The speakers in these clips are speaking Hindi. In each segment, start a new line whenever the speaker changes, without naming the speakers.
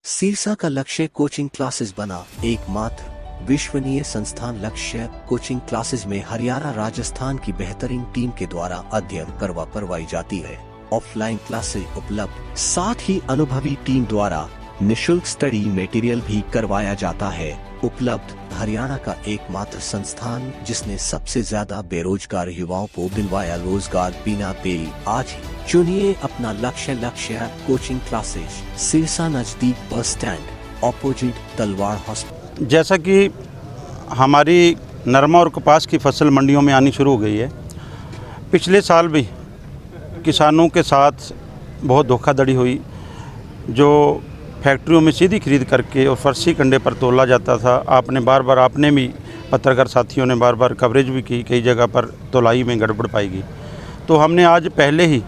सिरसा का लक्ष्य कोचिंग क्लासेस बना। एकमात्र विश्वसनीय संस्थान लक्ष्य कोचिंग क्लासेस में हरियाणा राजस्थान की बेहतरीन टीम के द्वारा अध्ययन करवाई जाती है। ऑफलाइन क्लासेस उपलब्ध, साथ ही अनुभवी टीम द्वारा निशुल्क स्टडी मटेरियल भी करवाया जाता है। उपलब्ध हरियाणा का एकमात्र संस्थान जिसने सबसे ज्यादा बेरोजगार युवाओं को दिलवाया रोजगार बिना देरी। आज ही चुनिए अपना लक्ष्य कोचिंग क्लासेस, सिरसा नजदीक bus stand, opposite Talwar hospital.
जैसा कि हमारी नरमा और कपास की फसल मंडियों में आनी शुरू हो गई है, पिछले साल भी किसानों के साथ बहुत धोखाधड़ी हुई। जो फैक्ट्रियों में सीधी खरीद करके और फर्शी कंडे पर तोला जाता था। आपने भी पत्रकार साथियों ने बार बार कवरेज भी की, कई जगह पर तोलाई में गड़बड़ पाई गई। तो हमने आज पहले ही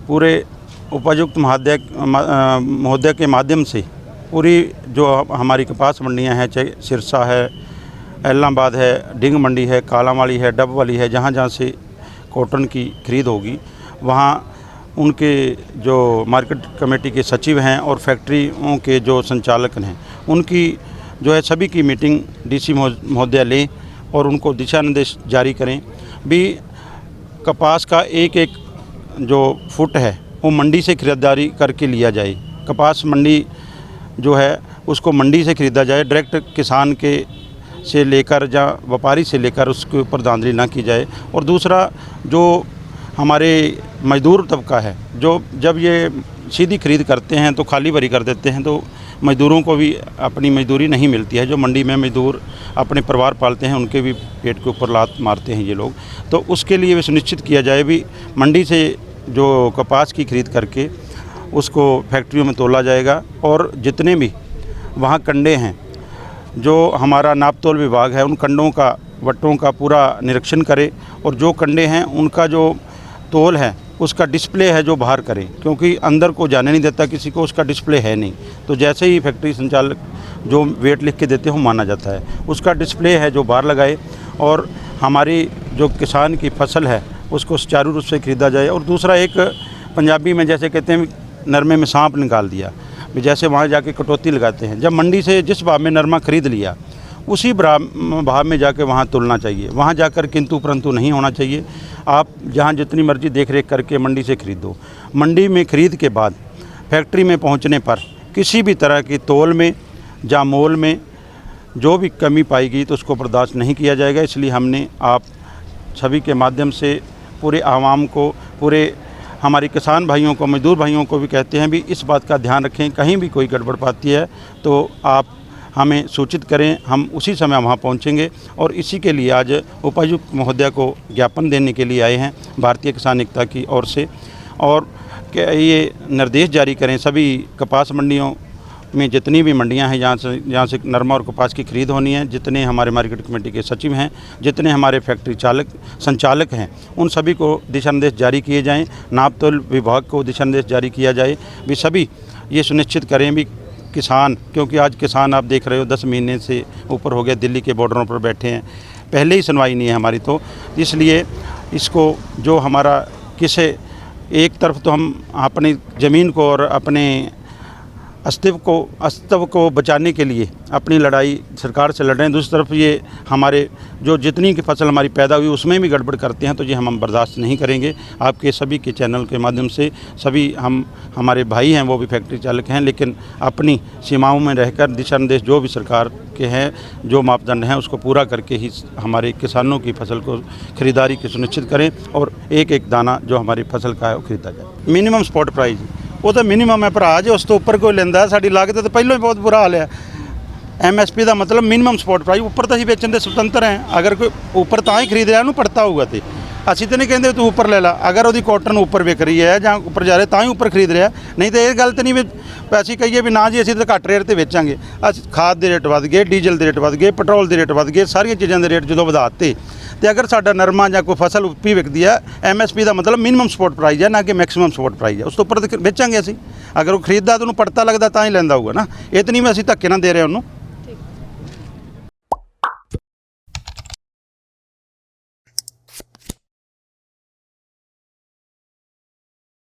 पूरे उपायुक्त महोदय के माध्यम से पूरी जो हमारी कपास मंडियां हैं, चाहे सिरसा है, इलाहाबाद है, डिंग मंडी है, कालांवाली है, डब वाली है, जहाँ जहाँ से कॉटन की खरीद होगी वहाँ उनके जो मार्केट कमेटी के सचिव हैं और फैक्ट्रियों के जो संचालक हैं, उनकी जो है सभी की मीटिंग डीसी महोदय लें और उनको दिशा निर्देश जारी करें भी। कपास का एक एक जो फुट है वो मंडी से खरीदारी करके लिया जाए। कपास मंडी जो है उसको मंडी से ख़रीदा जाए, डायरेक्ट किसान के से लेकर या व्यापारी से लेकर उसके ऊपर धांधली ना की जाए। और दूसरा, जो हमारे मज़दूर तबका है, जो जब ये सीधी खरीद करते हैं तो खाली भरी कर देते हैं, तो मज़दूरों को भी अपनी मजदूरी नहीं मिलती है। जो मंडी में मज़दूर अपने परिवार पालते हैं उनके भी पेट के ऊपर लात मारते हैं ये लोग। तो उसके लिए भी सुनिश्चित किया जाए भी मंडी से जो कपास की खरीद करके उसको फैक्ट्रियों में तोला जाएगा। और जितने भी वहाँ कंडे हैं, जो हमारा नापतोल विभाग है, उन कंडों का वट्टों का पूरा निरीक्षण करे और जो कंडे हैं उनका जो तोल है उसका डिस्प्ले है जो बाहर करें, क्योंकि अंदर को जाने नहीं देता किसी को, उसका डिस्प्ले है नहीं। तो जैसे ही फैक्ट्री संचालक जो वेट लिख के देते हैं वो माना जाता है, उसका डिस्प्ले है जो बाहर लगाए और हमारी जो किसान की फसल है उसको सुचारू रूप से खरीदा जाए। और दूसरा, एक पंजाबी में जैसे कहते हैं नरमे में सांप निकाल दिया, जैसे वहाँ जाके कटौती लगाते हैं। जब मंडी से जिस भाव में नरमा खरीद लिया उसी भाव में जाके वहाँ तुलना चाहिए, वहाँ जाकर किंतु परंतु नहीं होना चाहिए। आप जहाँ जितनी मर्जी देख रेख करके मंडी से खरीदो। मंडी में खरीद के बाद फैक्ट्री में पहुँचने पर किसी भी तरह की तोल में या मोल में जो भी कमी पाएगी तो उसको बर्दाश्त नहीं किया जाएगा। इसलिए हमने आप सभी के माध्यम से पूरे आवाम को, पूरे हमारे किसान भाइयों को, मजदूर भाइयों को भी कहते हैं भी इस बात का ध्यान रखें, कहीं भी कोई गड़बड़ पाती है तो आप हमें सूचित करें, हम उसी समय वहाँ पहुँचेंगे। और इसी के लिए आज उपायुक्त महोदय को ज्ञापन देने के लिए आए हैं भारतीय किसान एकता की ओर से, और ये निर्देश जारी करें सभी कपास मंडियों में जितनी भी मंडियां हैं जहाँ से नरमा और कपास की खरीद होनी है, जितने हमारे मार्केट कमेटी के सचिव हैं, जितने हमारे फैक्ट्री संचालक हैं, उन सभी को दिशा निर्देश जारी किए जाएँ। नापतोल विभाग को दिशा निर्देश जारी किया जाए भी सभी ये सुनिश्चित करें भी किसान, क्योंकि आज किसान आप देख रहे हो 10 महीने से ऊपर हो गया दिल्ली के बॉर्डरों पर बैठे हैं, पहले ही सुनवाई नहीं है हमारी। तो इसलिए इसको जो हमारा किसे एक तरफ तो हम अपनी ज़मीन को और अपने अस्तित्व को बचाने के लिए अपनी लड़ाई सरकार से लड़ रहे हैं, दूसरी तरफ ये हमारे जो जितनी की फसल हमारी पैदा हुई उसमें भी गड़बड़ करते हैं, तो ये हम बर्दाश्त नहीं करेंगे। आपके सभी के चैनल के माध्यम से सभी हमारे भाई हैं, वो भी फैक्ट्री चालक हैं, लेकिन अपनी सीमाओं में रहकर दिशा निर्देश जो भी सरकार के हैं, जो मापदंड हैं, उसको पूरा करके ही हमारे किसानों की फसल को खरीदारी की सुनिश्चित करें और एक एक दाना जो हमारी फसल का है वो खरीदा जाए। मिनिमम स्पॉट प्राइस वो तो मिनिमम है भरा जी, उस तो उपर कोई लेंदा। साडी लागत तो पहलों ही बहुत बुरा हाल है। MSP का मतलब मिनिमम स्पॉट प्राइस, उपर तो असीं बेचण दे सुतंत्र हैं। अगर कोई उपर तां ही खरीद रहा उन्होंने पड़ता होगा तो असीं तो नहीं कहते तू उपर ले ला। अगर वो कॉटन उपर विक रही है ਜਾਂ उपर जा रहा तां ही उपर खरीद रहा, नहीं तो ये गल तो नहीं भी असीं कहीए भी ना जी असीं तो घੱਟ रेट ते बेचांगे। खाद के रेट वध गए, डीजल के रेट वध गए, पेट्रोल के रेट वध गए, सारिया चीज़ों के रेट जो वधा दिते। तो अगर साडा नरमा या कोई फसल उपी विकती है, MSP का मतलब मिनिमम सपोर्ट प्राइस है, ना कि मैक्सिमम सपोर्ट प्राइस है। उस तो उपर तो बेचांगे असीं। अगर वो खरीददा तो उन्होंने पड़ता लगता तां ही लैंदा होगा ना, ये तो नहीं मैं असीं धक्के ना दे रहे उन्होंने।